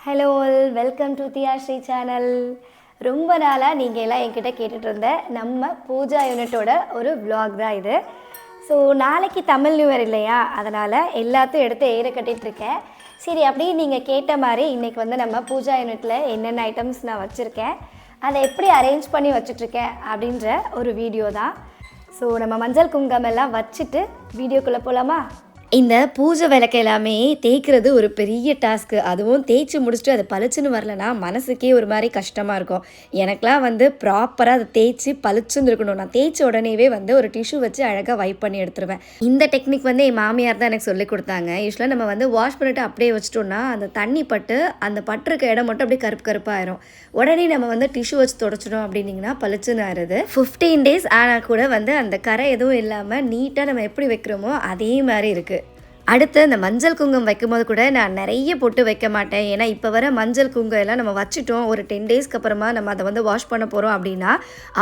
Hello all, welcome to Dhiyasree channel. ரொம்ப நாளாக நீங்கள் எல்லாம் என்கிட்ட கேட்டுட்டு இருந்த நம்ம பூஜா யூனிட்டோட ஒரு vlog தான் இது. ஸோ நாளைக்கு தமிழ் நியூ இயர் இல்லையா, அதனால் எல்லாத்தையும் எடுத்து ஏற கட்டிகிட்ருக்கேன். சரி, அப்படியே நீங்கள் கேட்ட மாதிரி இன்றைக்கி வந்து நம்ம பூஜா யூனிட்டில் என்னென்ன ஐட்டம்ஸ் நான் வச்சுருக்கேன், அதை எப்படி அரேஞ்ச் பண்ணி வச்சுட்ருக்கேன் அப்படின்ற ஒரு வீடியோ தான். ஸோ நம்ம மஞ்சள் குங்குமம் எல்லாம் வச்சுட்டு வீடியோக்குள்ளே போகலாமா? இந்த பூஜை விளக்கு எல்லாமே தேய்க்கிறது ஒரு பெரிய டாஸ்க்கு. அதுவும் தேய்ச்சி முடிச்சுட்டு அது பளிச்சுன்னு வரலன்னா மனசுக்கே ஒரு மாதிரி கஷ்டமாக இருக்கும். எனக்கெலாம் வந்து ப்ராப்பராக அதை தேய்ச்சி பளிச்சுன்னு இருக்கணும். நான் தேய்ச்ச உடனேவே வந்து ஒரு டிஷ்யூ வச்சு அழகாக வைப் பண்ணி எடுத்துருவேன். இந்த டெக்னிக் வந்து என் மாமியார் தான் எனக்கு சொல்லி கொடுத்தாங்க. யூஸ்வலாக நம்ம வந்து வாஷ் பண்ணிவிட்டு அப்படியே வச்சிட்டோம்னா அந்த தண்ணி பட்டு அந்த பட்டிருக்க இடம் மட்டும் அப்படியே கருப்பு கருப்பாயிரும். உடனே நம்ம வந்து டிஷ்யூ வச்சு தொடச்சிடும் அப்படின்னிங்கன்னா பளிச்சுன்னு ஆயிடுது. 15 days ஆனால் கூட வந்து அந்த கரை எதுவும் இல்லாமல் நீட்டாக நம்ம எப்படி வைக்கிறோமோ அதே மாதிரி இருக்குது. அடுத்து இந்த மஞ்சள் குங்குமம் வைக்கும்போது கூட நான் நிறைய பொட்டு வைக்க மாட்டேன். ஏன்னா இப்போ வர மஞ்சள் குங்குமம் எல்லாம் நம்ம வச்சுட்டோம், ஒரு 10 daysக்கு அப்புறமா நம்ம அதை வந்து வாஷ் பண்ண போகிறோம் அப்படின்னா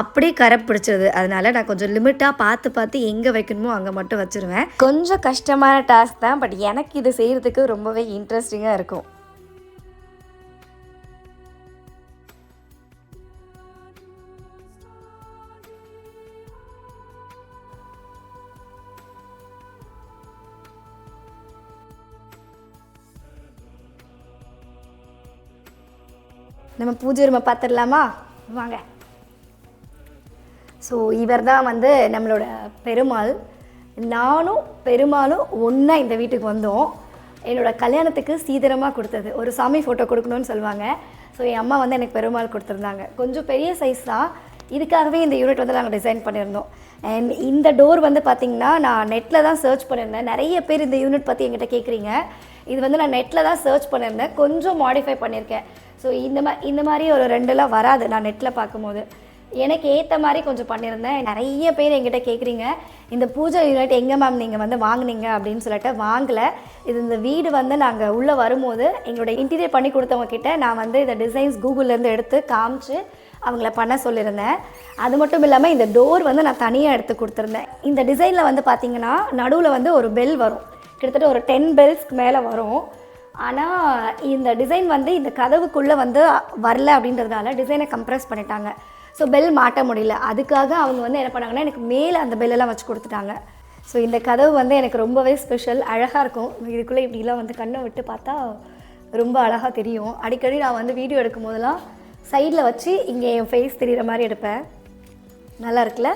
அப்படியே கரை பிடிச்சிருது. அதனால நான் கொஞ்சம் லிமிட்டாக பார்த்து எங்கே வைக்கணுமோ அங்கே மட்டும் வச்சுருவேன். கொஞ்சம் கஷ்டமான டாஸ்க் தான், பட் எனக்கு இது செய்கிறதுக்கு ரொம்பவே இன்ட்ரெஸ்டிங்காக இருக்கும். நம்ம பூஜை ரூமை பார்த்துடலாமா? வாங்க. ஸோ இவர் தான் வந்து நம்மளோட பெருமாள். நானும் பெருமாளும் ஒன்றா இந்த வீட்டுக்கு வந்தோம். என்னோடய கல்யாணத்துக்கு சீதனமாக கொடுத்தது ஒரு சாமி ஃபோட்டோ கொடுக்கணும்னு சொல்லுவாங்க. ஸோ என் அம்மா வந்து எனக்கு பெருமாள் கொடுத்துருந்தாங்க. கொஞ்சம் பெரிய சைஸ் தான். இதுக்காகவே இந்த யூனிட் வந்து நாங்கள் டிசைன் பண்ணியிருந்தோம். அண்ட் இந்த டோர் வந்து பார்த்திங்கன்னா நான் நெட்டில் தான் சர்ச் பண்ணியிருந்தேன். நிறைய பேர் இந்த யூனிட் பற்றி என்கிட்ட கேட்குறீங்க. இது வந்து நான் நெட்டில் தான் சர்ச் பண்ணியிருந்தேன், கொஞ்சம் மாடிஃபை பண்ணியிருக்கேன். ஸோ இந்த மாதிரி ஒரு 2 வராது நான் நெட்டில் பார்க்கும்போது. எனக்கு ஏற்ற மாதிரி கொஞ்சம் பண்ணியிருந்தேன். நிறைய பேர் என்கிட்ட கேட்குறீங்க, இந்த பூஜை யூனிட் எங்கே மேம் நீங்கள் வந்து வாங்கினீங்க அப்படின்னு சொல்லிட்டு. வாங்கலை. இந்த வீடு வந்து நாங்கள் உள்ளே வரும்போது எங்களோட இன்டீரியர் பண்ணி கொடுத்தவங்க கிட்ட நான் வந்து இந்த டிசைன்ஸ் கூகுள்லேருந்து எடுத்து காமிச்சு அவங்கள பண்ண சொல்லியிருந்தேன். அது மட்டும் இல்லாமல் இந்த டோர் வந்து நான் தனியாக எடுத்து கொடுத்துருந்தேன். இந்த டிசைனில் வந்து பார்த்திங்கன்னா நடுவில் வந்து ஒரு பெல் வரும். கிட்டத்தட்ட ஒரு 10 பெல்ஸ்க்கு மேலே வரும். ஆனால் இந்த டிசைன் வந்து இந்த கதவுக்குள்ளே வந்து வரல அப்படின்றதுனால டிசைனை கம்ப்ரெஸ் பண்ணிட்டாங்க. ஸோ பெல் மாட்ட முடியல. அதுக்காக அவங்க வந்து என்ன பண்ணாங்கன்னா எனக்கு மேலே அந்த பெல்லெல்லாம் வச்சு கொடுத்துட்டாங்க. ஸோ இந்த கதவு வந்து எனக்கு ரொம்பவே ஸ்பெஷல், அழகாக இருக்கும். இதுக்குள்ளே இப்படிலாம் வந்து கண்ணை விட்டு பார்த்தா ரொம்ப அழகாக தெரியும். அடிக்கடி நான் வந்து வீடியோ எடுக்கும் போதெல்லாம் சைடில் வச்சு இங்கே என் ஃபேஸ் தெரிகிற மாதிரி எடுப்பேன். நல்லா இருக்குல்ல?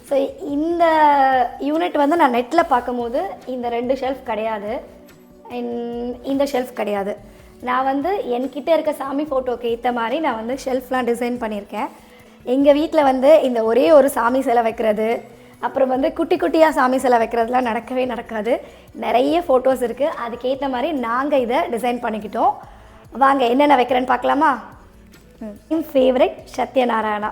ஸோ இந்த யூனிட் வந்து நான் நெட்டில் பார்க்கும்போது இந்த 2 ஷெல்ஃப் கிடையாது, இந்த ஷெல்ஃப் கிடையாது. நான் வந்து என்கிட்ட இருக்க சாமி ஃபோட்டோக்கு ஏற்ற மாதிரி நான் வந்து ஷெல்ஃப்லாம் டிசைன் பண்ணியிருக்கேன். எங்கள் வீட்டில் வந்து இந்த ஒரே ஒரு சாமி சிலை வைக்கிறது, அப்புறம் வந்து குட்டி குட்டியாக சாமி சிலை வைக்கிறதுலாம் நடக்கவே நடக்காது. நிறைய ஃபோட்டோஸ் இருக்குது. அதுக்கேற்ற மாதிரி நாங்கள் இதை டிசைன் பண்ணிக்கிட்டோம். வாங்க என்னென்ன வைக்கிறேன்னு பார்க்கலாமா? என் ஃபேவரட் சத்யநாராயணா.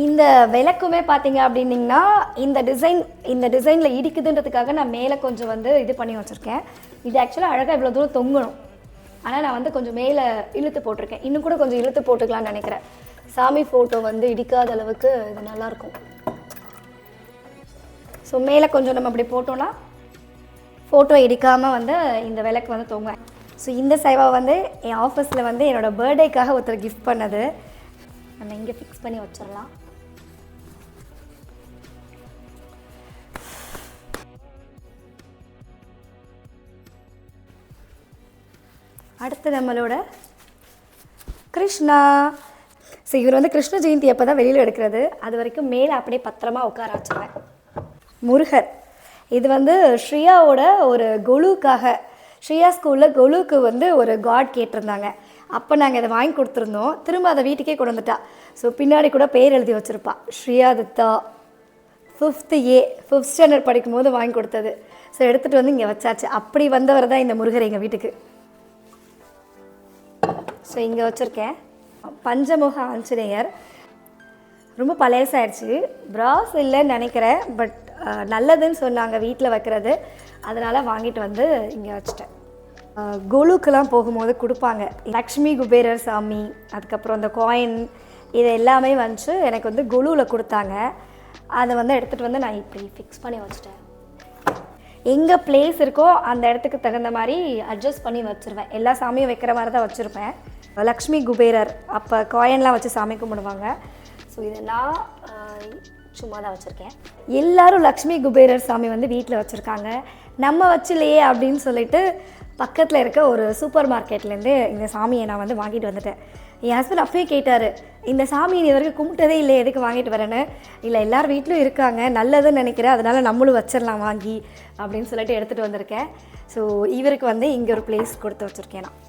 இந்த விளக்குமே பார்த்தீங்க அப்படின்னிங்கன்னா இந்த டிசைனில் இடிக்குதுன்றதுக்காக நான் மேலே கொஞ்சம் வந்து இது பண்ணி வச்சுருக்கேன். இது ஆக்சுவலாக அழகாக இவ்வளோ தூரம் தொங்கணும், ஆனால் நான் வந்து கொஞ்சம் மேலே இழுத்து போட்டிருக்கேன். இன்னும் கூட கொஞ்சம் இழுத்து போட்டுக்கலான்னு நினைக்கிறேன். சாமி ஃபோட்டோ வந்து இடிக்காத அளவுக்கு இது நல்லாயிருக்கும். ஸோ மேலே கொஞ்சம் நம்ம அப்படி போட்டோன்னா ஃபோட்டோ இடிக்காமல் வந்து இந்த விளக்கு வந்து தொங்குவேன். ஸோ இந்த சேவா வந்து என் ஆஃபீஸில் வந்து என்னோடய பர்த்டேக்காக ஒருத்தர் கிஃப்ட் பண்ணது. நம்ம இங்கே ஃபிக்ஸ் பண்ணி வச்சிடலாம். அடுத்து நம்மளோட கிருஷ்ணா. ஸோ இவர் வந்து கிருஷ்ண ஜெயந்தி அப்போ தான் வெளியில் எடுக்கிறது. அது வரைக்கும் மேலே அப்படியே பத்திரமா உட்கார வச்சுருவேன். முருகர். இது வந்து ஸ்ரீயாவோட ஒரு கொலுக்காக, ஸ்ரீயா ஸ்கூலில் கொலுக்கு வந்து ஒரு காட் கேட்டிருந்தாங்க. அப்போ நாங்கள் இதை வாங்கி கொடுத்துருந்தோம். திரும்ப அதை வீட்டுக்கே கொண்டு வந்துட்டா. ஸோ பின்னாடி கூட பேர் எழுதி வச்சுருப்பா, ஸ்ரீயா தத்தா. 5th ஸ்டாண்டர்ட் படிக்கும்போது வாங்கி கொடுத்தது. ஸோ எடுத்துகிட்டு வந்து இங்கே வச்சாச்சு. அப்படி வந்தவர் தான் இந்த முருகர் எங்கள் வீட்டுக்கு. ஸோ இங்கே வச்சுருக்கேன். பஞ்சமுக ஆஞ்சநேயர். ரொம்ப பழையசாயிடுச்சு, பிராஸ் இல்லைன்னு நினைக்கிறேன். பட் நல்லதுன்னு சொன்னாங்க வீட்டில் வைக்கிறது, அதனால் வாங்கிட்டு வந்து இங்கே வச்சுட்டேன். கொலுக்கெல்லாம் போகும்போது கொடுப்பாங்க லக்ஷ்மி குபேரர் சாமி, அதுக்கப்புறம் அந்த காயின், இது எல்லாமே வந்து எனக்கு வந்து கொலுவில் கொடுத்தாங்க. அதை வந்து எடுத்துகிட்டு வந்து நான் இப்படி ஃபிக்ஸ் பண்ணி வச்சுட்டேன். எங்கே பிளேஸ் இருக்கோ அந்த இடத்துக்கு தகுந்த மாதிரி அட்ஜஸ்ட் பண்ணி வச்சுருவேன். எல்லா சாமியும் வைக்கிற மாதிரி தான் வச்சுருப்பேன். லக்ஷ்மி குபேரர் அப்போ காயின்லாம் வச்சு சாமி கும்பிடுவாங்க. ஸோ இதை நான் சும்மா தான் வச்சுருக்கேன். எல்லோரும் லக்ஷ்மி குபேரர் சாமி வந்து வீட்டில் வச்சுருக்காங்க, நம்ம வச்சுலையே அப்படின்னு சொல்லிட்டு பக்கத்தில் இருக்க ஒரு சூப்பர் மார்க்கெட்லேருந்து இந்த சாமியை நான் வந்து வாங்கிட்டு வந்துட்டேன். என் ஹஸ்பண்ட் அப்பயே கேட்டார், இந்த சாமி நீ வரைக்கும் கும்பிட்டதே இல்லை, எதுக்கு வாங்கிட்டு வரேன்னு. இல்லை எல்லார் வீட்டிலும் இருக்காங்க, நல்லதுன்னு நினைக்கிறேன், அதனால் நம்மளும் வச்சிடலாம் வாங்கி அப்படின்னு சொல்லிட்டு எடுத்துகிட்டு வந்திருக்கேன். ஸோ இவருக்கு வந்து இங்கே ஒரு பிளேஸ் கொடுத்து வச்சுருக்கேன் நான்.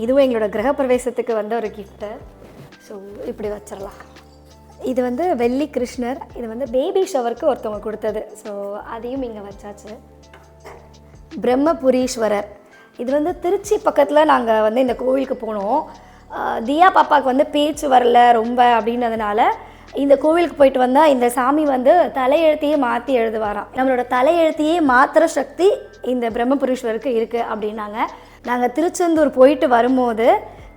இதுவும் எங்களோட கிரகப்பிரவேசத்துக்கு வந்து ஒரு கிஃப்ட்டு. ஸோ இப்படி வச்சிடலாம். இது வந்து வெள்ளி கிருஷ்ணர், இது வந்து பேபி ஷவருக்கு ஒருத்தவங்க கொடுத்தது. ஸோ அதையும் இங்கே வச்சாச்சு. பிரம்மபுரீஸ்வரர், இது வந்து திருச்சி பக்கத்தில் நாங்கள் வந்து இந்த கோவிலுக்கு போனோம். தியா பாப்பாவுக்கு வந்து பேச்சு வரல ரொம்ப அப்படின்றதுனால இந்த கோவிலுக்கு போயிட்டு வந்தால் இந்த சாமி வந்து தலையெழுத்தையே மாற்றி எழுதுவாராம். நம்மளோட தலையெழுத்தையே மாத்திர சக்தி இந்த பிரம்மபுரீஸ்வருக்கு இருக்குது அப்படின்னாங்க. நாங்கள் திருச்செந்தூர் போயிட்டு வரும்போது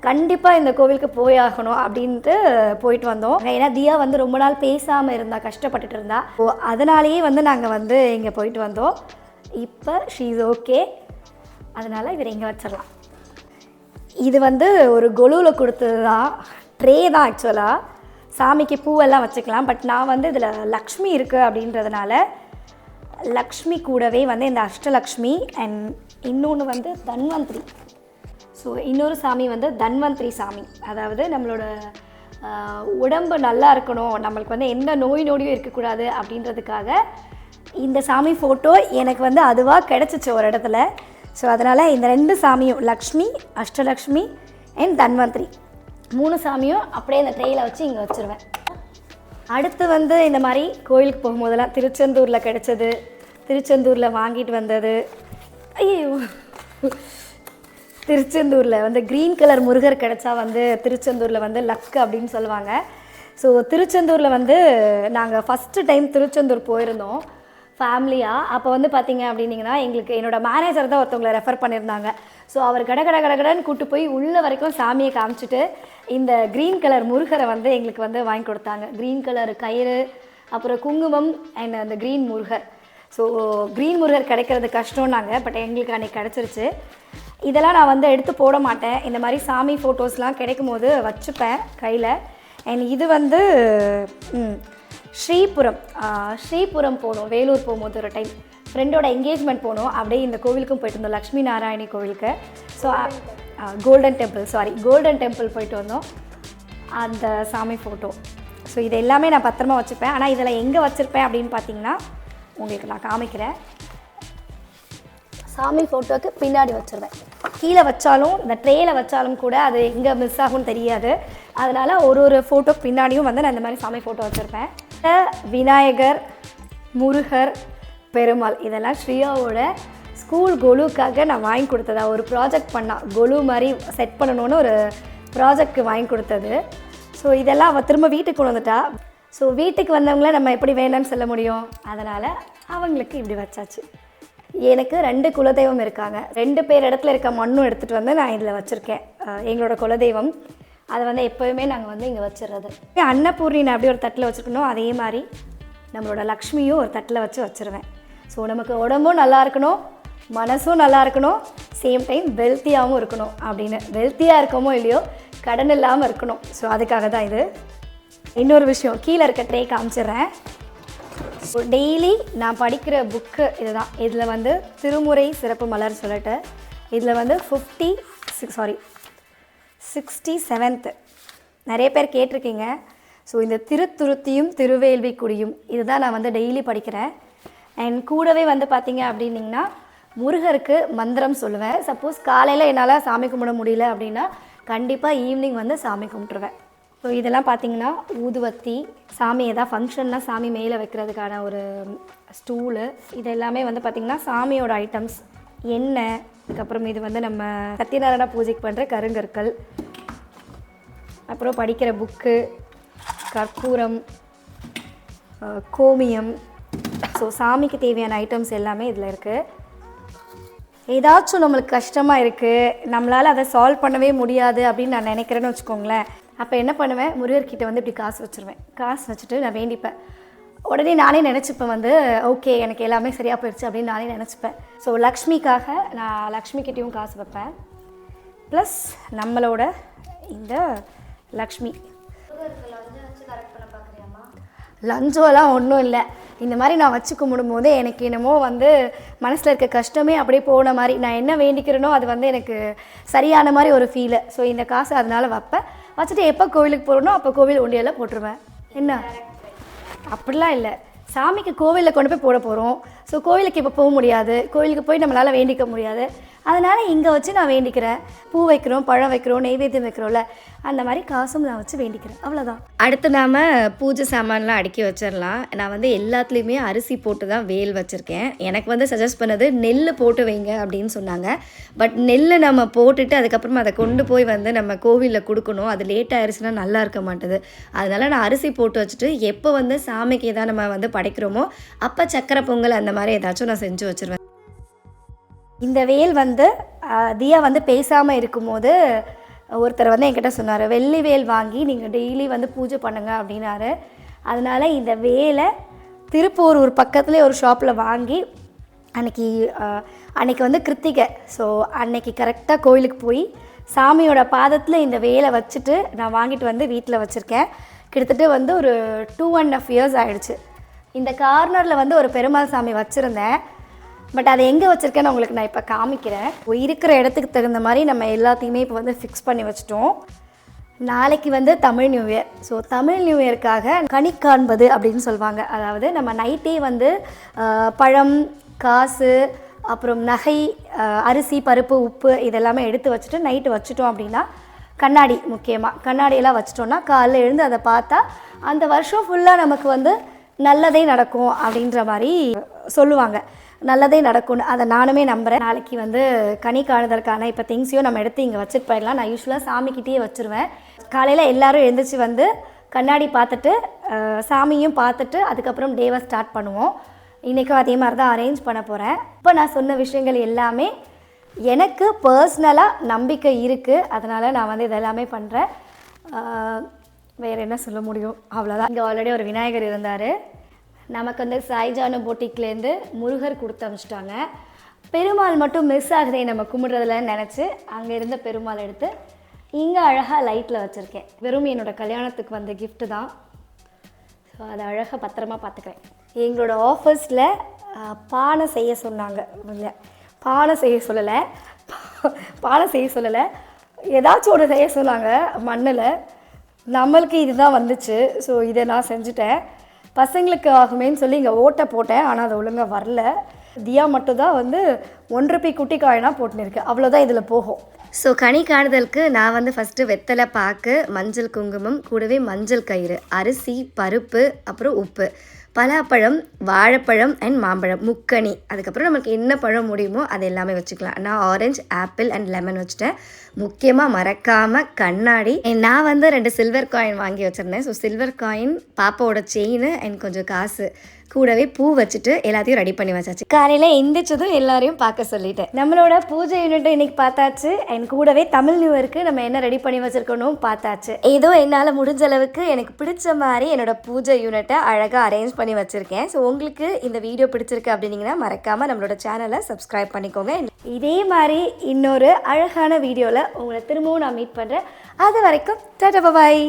கண்டிப்பாக இந்த கோவிலுக்கு போயாகணும் அப்படின்ட்டு போயிட்டு வந்தோம். ஏன்னா தியா வந்து ரொம்ப நாள் பேசாமல் இருந்தா, கஷ்டப்பட்டுட்டு இருந்தா. ஸோ அதனாலேயே வந்து நாங்கள் வந்து இங்கே போயிட்டு வந்தோம். இப்போ ஷீ இஸ் ஓகே, அதனால் இவர் இங்கே வச்சிடலாம். இது வந்து ஒரு கொலுவில் கொடுத்தது தான், ட்ரே தான் ஆக்சுவலாக. சாமிக்கு பூவெல்லாம் வச்சுக்கலாம், பட் நான் வந்து இதில் லக்ஷ்மி இருக்குது அப்படின்றதுனால லக்ஷ்மி கூடவே வந்து இந்த அஷ்டலக்ஷ்மி அண்ட் இன்னொன்று வந்து தன்வந்திரி. ஸோ இன்னொரு சாமி வந்து தன்வந்திரி சாமி, அதாவது நம்மளோட உடம்பு நல்லா இருக்கணும், நம்மளுக்கு வந்து எந்த நோய் நொடியும் இருக்கக்கூடாது அப்படின்றதுக்காக இந்த சாமி ஃபோட்டோ எனக்கு வந்து அதுவாக கிடச்சிச்சு ஒரு இடத்துல. ஸோ அதனால் இந்த 2 சாமியும் லக்ஷ்மி, அஷ்டலக்ஷ்மி அண்ட் தன்வந்திரி 3 சாமியும் அப்படியே இந்த ட்ரெயில் வச்சு இங்கே வச்சுருவேன். அடுத்து வந்து இந்த மாதிரி கோயிலுக்கு போகும்போதெல்லாம் திருச்செந்தூரில் கிடச்சது, திருச்செந்தூரில் வாங்கிட்டு வந்தது. ஐயோ, திருச்செந்தூரில் வந்து க்ரீன் கலர் முருகர் கிடச்சா வந்து திருச்செந்தூரில் வந்து லக்கு அப்படின்னு சொல்லுவாங்க. ஸோ திருச்செந்தூரில் வந்து நாங்கள் ஃபஸ்ட்டு டைம் திருச்செந்தூர் போயிருந்தோம் ஃபேமிலியாக. அப்போ வந்து பார்த்திங்க அப்படின்னிங்கன்னா எங்களுக்கு என்னோடய மேனேஜர் தான் ஒருத்தவங்களை ரெஃபர் பண்ணியிருந்தாங்க. ஸோ அவர் கடகடன்னு கூப்பிட்டு போய் உள்ள வரைக்கும் சாமியை காமிச்சிட்டு இந்த க்ரீன் கலர் முருகரை வந்து எங்களுக்கு வந்து வாங்கி கொடுத்தாங்க. க்ரீன் கலர் கயிறு, அப்புறம் குங்குமம் அண்ட் அந்த green Murugar. So green Murugar கிடைக்கிறது கஷ்டம்னாங்க, பட் எங்களுக்கு அன்றைக்கி கிடச்சிருச்சு. இதெல்லாம் நான் வந்து எடுத்து போட மாட்டேன், இந்த மாதிரி சாமி ஃபோட்டோஸ்லாம் கிடைக்கும் போது வச்சுப்பேன் கையில். அண்ட் இது வந்து ஸ்ரீபுரம் போனோம், வேலூர் போகும்போது ஒரு டைம் ஃப்ரெண்டோட என்கேஜ்மெண்ட் போனோம். அப்படியே இந்த கோவிலுக்கும் போயிட்டு வந்தோம், லக்ஷ்மி நாராயணி கோவிலுக்கு. ஸோ கோல்டன் டெம்பிள் போயிட்டு வந்தோம், அந்த சாமி ஃபோட்டோ. ஸோ இது எல்லாமே நான் பத்திரமா வச்சுப்பேன். ஆனால் இதில் எங்கே வச்சுருப்பேன் அப்படின்னு பார்த்தீங்கன்னா உங்களுக்கு நான் காமிக்கிறேன். சாமி ஃபோட்டோவுக்கு பின்னாடி வச்சுருவேன். கீழே வச்சாலும் இந்த ட்ரேயில் வச்சாலும் கூட அது எங்கே மிஸ் ஆகும்னு தெரியாது. அதனால் ஒரு ஃபோட்டோ பின்னாடியும் வந்து நான் இந்த மாதிரி சாமி ஃபோட்டோ வச்சுருப்பேன். விநாயகர், முருகர், பெருமாள் இதெல்லாம் ஸ்ரீயாவோட ஸ்கூல் கொலுக்காக நான் வாங்கி கொடுத்ததா, ஒரு ப்ராஜெக்ட் கொலு மாதிரி செட் பண்ணணுன்னு ஒரு ப்ராஜெக்ட் வாங்கி கொடுத்தது. ஸோ இதெல்லாம் அவள் திரும்ப வீட்டுக்கு கொண்டு வந்துட்டா. ஸோ வீட்டுக்கு வந்தவங்கள நம்ம எப்படி வேணான்னு சொல்ல முடியும், அதனால் அவங்களுக்கு இப்படி வச்சாச்சு. எனக்கு 2 குலதெய்வம் இருக்காங்க. 2 பேர் இடத்துல இருக்க மண்ணும் எடுத்துகிட்டு வந்து நான் இதில் வச்சுருக்கேன். எங்களோட குலதெய்வம் அதை வந்து எப்போயுமே நாங்கள் வந்து இங்கே வச்சிடுறது. அன்னபூர்ணி நான் அப்படியே ஒரு தட்டில் வச்சுருக்கணும், அதே மாதிரி நம்மளோட லக்ஷ்மியும் ஒரு தட்டில் வச்சுருவேன். ஸோ நமக்கு உடம்பும் நல்லா இருக்கணும், மனசும் நல்லா இருக்கணும், சேம் டைம் வெல்த்தியாகவும் இருக்கணும். அப்படின்னு வெல்த்தியாக இருக்கமோ இல்லையோ கடன் இல்லாமல் இருக்கணும். ஸோ அதுக்காக தான் இது. இன்னொரு விஷயம், கீழே இருக்க ட்ரே காமிச்சிடுறேன். ஸோ டெய்லி நான் படிக்கிற புக்கு இதுதான். இதில் வந்து திருமுறை சிறப்பு மலர் சொல்லிட்டு இதில் வந்து 67th நிறைய பேர் கேட்டிருக்கீங்க. ஸோ இந்த திருத்துருத்தியும் திருவேல்விக்குடியும் இதுதான் நான் வந்து டெய்லி படிக்கிறேன். அண்ட் கூடவே வந்து பார்த்திங்க அப்படின்னிங்கன்னா முருகருக்கு மந்திரம் சொல்லுவேன். சப்போஸ் காலையில் என்னால் சாமி கும்பிட முடியல அப்படின்னா கண்டிப்பாக ஈவினிங் வந்து சாமி கும்பிட்டுருவேன். ஸோ இதெல்லாம் பார்த்திங்கன்னா ஊதுவத்தி, சாமி எதாவது ஃபங்க்ஷன்னா சாமி மேலே வைக்கிறதுக்கான ஒரு ஸ்டூலு, இது எல்லாமே வந்து பார்த்திங்கன்னா சாமியோட ஐட்டம்ஸ். எண்ணெய், அதுக்கப்புறம் இது வந்து நம்ம சத்யநாராயண பூஜைக்கு பண்ணுற கருங்கற்கள், அப்புறம் படிக்கிற புக்கு, கற்பூரம், கோமியம். ஸோ சாமிக்கு தேவையான ஐட்டம்ஸ் எல்லாமே இதில் இருக்குது. ஏதாச்சும் நம்மளுக்கு கஷ்டமாக இருக்குது, நம்மளால் அதை சால்வ் பண்ணவே முடியாது அப்படின்னு நான் நினைக்கிறேன்னு வச்சுக்கோங்களேன். அப்போ என்ன பண்ணுவேன், முருகர்கிட்ட வந்து இப்படி காசு வச்சுருவேன். காசு வச்சுட்டு நான் வேண்டிப்பேன், உடனே நானே நினச்சிப்பேன் வந்து ஓகே எனக்கு எல்லாமே சரியாக போயிடுச்சு அப்படின்னு நானே நினச்சிப்பேன். ஸோ லக்ஷ்மிக்காக நான் லக்ஷ்மிக்கிட்டேயும் காசு வைப்பேன். ப்ளஸ் நம்மளோட இந்த லக்ஷ்மி லஞ்சம்லாம் ஒன்றும் இல்லை. இந்த மாதிரி நான் வச்சு கும்பிடும்போது எனக்கு என்னமோ வந்து மனசில் இருக்க கஷ்டமே அப்படியே போன மாதிரி, நான் என்ன வேண்டிக்கிறேனோ அது வந்து எனக்கு சரியான மாதிரி ஒரு ஃபீலு. ஸோ இந்த காசு அதனால் வைப்பேன். வச்சுட்டு எப்போ கோவிலுக்கு போகிறனோ அப்போ கோவில் உண்டியெல்லாம் போட்டுருவேன். என்ன அப்படிலாம் இல்லை, சாமிக்கு கோவிலில் கொண்டு போய் போட போகிறோம். ஸோ கோவிலுக்கு இப்போ போக முடியாது, கோவிலுக்கு போய் நம்மளால் வேண்டிக்க முடியாது. அதனால் இங்கே வச்சு நான் வேண்டிக்கிறேன். பூ வைக்கிறோம், பழம் வைக்கிறோம், நெய்வேத்தியம் வைக்கிறோம்ல, அந்த மாதிரி காசும் நான் வச்சு வேண்டிக்கிறேன். அவ்வளோதான். அடுத்து நாம் பூஜை சாமான்லாம் அடுக்கி வச்சிடலாம். நான் வந்து எல்லாத்துலேயுமே அரிசி போட்டு தான் வேல் வச்சுருக்கேன். எனக்கு வந்து சஜஸ்ட் பண்ணது நெல் போட்டு வைங்க அப்படின்னு சொன்னாங்க. பட் நெல் நம்ம போட்டுட்டு அதுக்கப்புறமா அதை கொண்டு போய் வந்து நம்ம கோவிலில் கொடுக்கணும். அது லேட் ஆயிடுச்சுன்னா நல்லா இருக்க மாட்டேது. அதனால் நான் அரிசி போட்டு வச்சுட்டு எப்போ வந்து சாமிக்கு எதாவது நம்ம வந்து படைக்கிறோமோ அப்போ சக்கரை பொங்கல் அந்த மாதிரி ஏதாச்சும் நான் செஞ்சு வச்சுருவேன். இந்த வேல் வந்து தியா வந்து பேசாமல் இருக்கும்போது ஒருத்தர் வந்து என்கிட்ட சொன்னார், வெள்ளி வேல் வாங்கி நீங்கள் டெய்லி வந்து பூஜை பண்ணுங்க அப்படின்னாரு. அதனால் இந்த வேலை திருப்பூர் ஒரு பக்கத்துலேயே ஒரு ஷாப்பில் வாங்கி அன்னைக்கு வந்து கிருத்திகை. ஸோ அன்னைக்கு கரெக்டாக கோயிலுக்கு போய் சாமியோட பாதத்தில் இந்த வேலை வச்சுட்டு நான் வாங்கிட்டு வந்து வீட்டில் வச்சுருக்கேன். கிட்டத்தட்ட வந்து ஒரு 2.5 years ஆகிடுச்சு. இந்த கார்னரில் வந்து ஒரு பெருமாள் சாமி வச்சுருந்தேன். பட் அதை எங்கே வச்சுருக்கேன்னு உங்களுக்கு நான் இப்போ காமிக்கிறேன். இருக்கிற இடத்துக்கு தகுந்த மாதிரி நம்ம எல்லாத்தையுமே இப்போ வந்து ஃபிக்ஸ் பண்ணி வச்சுட்டோம். நாளைக்கு வந்து Tamil new year. So Tamil new இயருக்காக கனி காண்பது அப்படின்னு சொல்லுவாங்க. அதாவது நம்ம நைட்டே வந்து பழம், காசு, அப்புறம் நகை, அரிசி, பருப்பு, உப்பு இதெல்லாமே எடுத்து வச்சுட்டு நைட்டு வச்சுட்டோம் அப்படின்னா, கண்ணாடி முக்கியமாக கண்ணாடியெல்லாம் வச்சிட்டோன்னா காலைல எழுந்து அதை பார்த்தா அந்த வருஷம் ஃபுல்லாக நமக்கு வந்து நல்லதே நடக்கும் அப்படின்ற மாதிரி சொல்லுவாங்க. நல்லதே நடக்கும்னு அதை நானுமே நம்புகிறேன். நாளைக்கு வந்து கனி காணுதலுக்கான இப்போ திங்ஸையும் நம்ம எடுத்து இங்கே வச்சுட்டு போயிடலாம். நான் யூஸ்வலாக சாமிக்கிட்டேயே வச்சுருவேன். காலையில் எல்லோரும் எழுந்திரிச்சு வந்து கண்ணாடி பார்த்துட்டு சாமியும் பார்த்துட்டு அதுக்கப்புறம் டேவை ஸ்டார்ட் பண்ணுவோம். இன்றைக்கும் அதே மாதிரி தான் அரேஞ்ச் பண்ண போகிறேன். இப்போ நான் சொன்ன விஷயங்கள் எல்லாமே எனக்கு பர்சனலாக நம்பிக்கை இருக்குது. அதனால் நான் வந்து இதெல்லாமே பண்ணுறேன். வேறு என்ன சொல்ல முடியும், அவ்வளோதான். இங்கே ஆல்ரெடி ஒரு விநாயகர் இருந்தார். நமக்கு வந்து சாய்ஜானு போட்டிக்லேருந்து முருகர் கொடுத்து அனுப்பிச்சிட்டாங்க. பெருமாள் மட்டும் மிஸ் ஆகுதே நம்ம கும்பிட்றதுலன்னு நினச்சி அங்கே இருந்த பெருமாள் எடுத்து இங்கே அழகாக லைட்டில் வச்சுருக்கேன். வெறும் என்னோடய கல்யாணத்துக்கு வந்த கிஃப்ட்டு தான். ஸோ அதை அழகாக பத்திரமா பார்த்துக்கிறேன். எங்களோட ஆஃபீஸில் பானை செய்ய சொன்னாங்க. இல்லை, பானை செய்ய சொல்லலை, ஏதாச்சும் ஒன்று செய்ய சொன்னாங்க மண்ணில். நம்மளுக்கு இதுதான் வந்துச்சு. ஸோ இதை நான் செஞ்சுட்டேன். பசங்களுக்கு ஆகுமேன்னு சொல்லி இங்கே ஓட்டை போட்டேன். ஆனால் அது ஒழுங்காக வரல. தியா மட்டும் தான் வந்து 1 ரூபி குட்டி காயினா போட்டுன்னு இருக்கு. அவ்வளோதான் இதில் போகும். ஸோ கனி காணுதலுக்கு நான் வந்து ஃபஸ்ட்டு வெத்தலை பாக்கு, மஞ்சள் குங்குமம், கூடவே மஞ்சள் கயிறு, அரிசி, பருப்பு, அப்புறம் உப்பு, பலாப்பழம், வாழைப்பழம் அண்ட் மாம்பழம், முக்கனி, அதுக்கப்புறம் நமக்கு என்ன பழம் முடியுமோ அது எல்லாமே வச்சுக்கலாம். நான் ஆரஞ்சு, ஆப்பிள் அண்ட் லெமன் வச்சுட்டேன். முக்கியமாக மறக்காமல் கண்ணாடி. நான் வந்து 2 சில்வர் காயின் வாங்கி வச்சுருந்தேன். ஸோ சில்வர் காயின், பாப்பாவோட செயின் அண்ட் கொஞ்சம் காசு, கூடவே பூ வச்சுட்டு எல்லாத்தையும் ரெடி பண்ணி வச்சாச்சு. காலையில் எந்திரிச்சதும் எல்லாரையும் பார்க்க சொல்லிட்டேன். நம்மளோட பூஜை யூனிட் இன்னைக்கு பார்த்தாச்சு. அண்ட் கூடவே தமிழ் நியூ இயருக்கு நம்ம என்ன ரெடி பண்ணி வச்சுருக்கணும் பார்த்தாச்சு. ஏதோ என்னால் முடிஞ்ச அளவுக்கு எனக்கு பிடிச்ச மாதிரி என்னோட பூஜை யூனிட்டை அழகாக அரேஞ்ச் பண்ணி வச்சுருக்கேன். ஸோ உங்களுக்கு இந்த வீடியோ பிடிச்சிருக்கு அப்படின்னீங்கன்னா மறக்காமல் நம்மளோட சேனலை சப்ஸ்கிரைப் பண்ணிக்கோங்க. இதே மாதிரி இன்னொரு அழகான வீடியோவில் உங்களை திரும்பவும் நான் மீட் பண்ணுறேன். அது வரைக்கும் டாடா பாய்.